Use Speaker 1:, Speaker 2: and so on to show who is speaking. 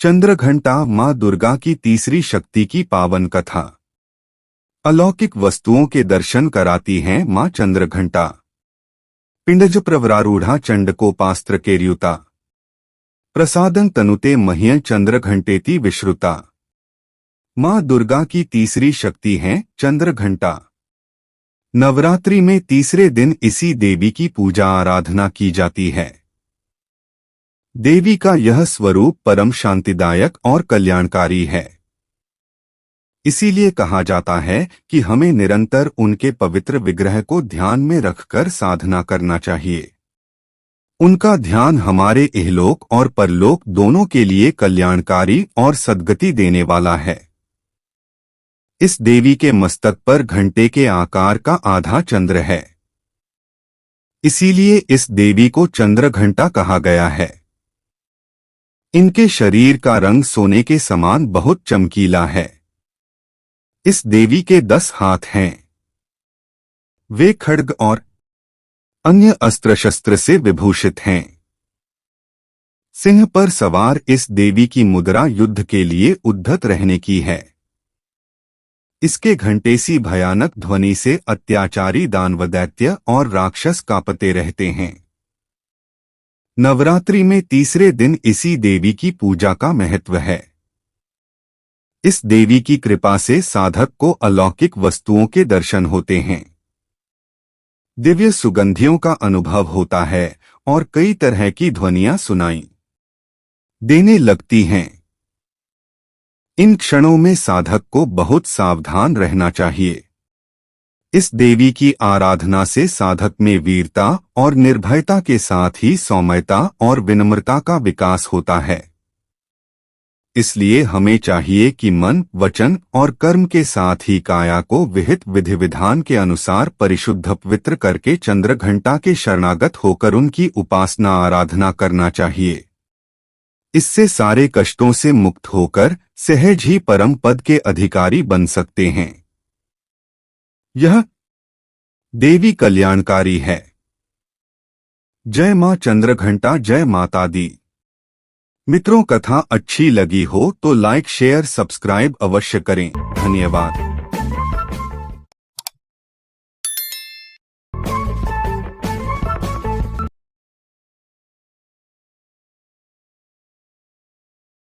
Speaker 1: चंद्रघंटा मां दुर्गा की तीसरी शक्ति की पावन कथा। अलौकिक वस्तुओं के दर्शन कराती हैं मां चंद्रघंटा। पिंडज प्रवरारूढ़ा चंडकोपास्त्र केर्युता प्रसादं तनुते मह्यं चंद्रघंटेति विश्रुता। मां दुर्गा की तीसरी शक्ति है चंद्रघंटा। नवरात्रि में तीसरे दिन इसी देवी की पूजा आराधना की जाती है। देवी का यह स्वरूप परम शांतिदायक और कल्याणकारी है। इसीलिए कहा जाता है कि हमें निरंतर उनके पवित्र विग्रह को ध्यान में रखकर साधना करना चाहिए। उनका ध्यान हमारे इहलोक और परलोक दोनों के लिए कल्याणकारी और सद्गति देने वाला है। इस देवी के मस्तक पर घंटे के आकार का आधा चंद्र है। इसीलिए इस देवी को चंद्रघंटा कहा गया है। इनके शरीर का रंग सोने के समान बहुत चमकीला है। इस देवी के 10 हाथ हैं। वे खड्ग और अन्य अस्त्र शस्त्र से विभूषित हैं। सिंह पर सवार इस देवी की मुद्रा युद्ध के लिए उद्धत रहने की है। इसके घंटे सी भयानक ध्वनि से अत्याचारी दानव दैत्य और राक्षस कांपते रहते हैं। नवरात्रि में तीसरे दिन इसी देवी की पूजा का महत्व है। इस देवी की कृपा से साधक को अलौकिक वस्तुओं के दर्शन होते हैं, दिव्य सुगंधियों का अनुभव होता है और कई तरह की ध्वनियां सुनाई देने लगती हैं। इन क्षणों में साधक को बहुत सावधान रहना चाहिए। इस देवी की आराधना से साधक में वीरता और निर्भयता के साथ ही सौम्यता और विनम्रता का विकास होता है। इसलिए हमें चाहिए कि मन, वचन और कर्म के साथ ही काया को विहित विधि विधान के अनुसार परिशुद्ध पवित्र करके चंद्रघंटा के शरणागत होकर उनकी उपासना आराधना करना चाहिए। इससे सारे कष्टों से मुक्त होकर सहज ही परम पद के अधिकारी बन सकते हैं। यह देवी कल्याणकारी है। जय मां चंद्रघंटा, जय माता दी। मित्रों, कथा अच्छी लगी हो तो लाइक, शेयर, सब्सक्राइब अवश्य करें। धन्यवाद।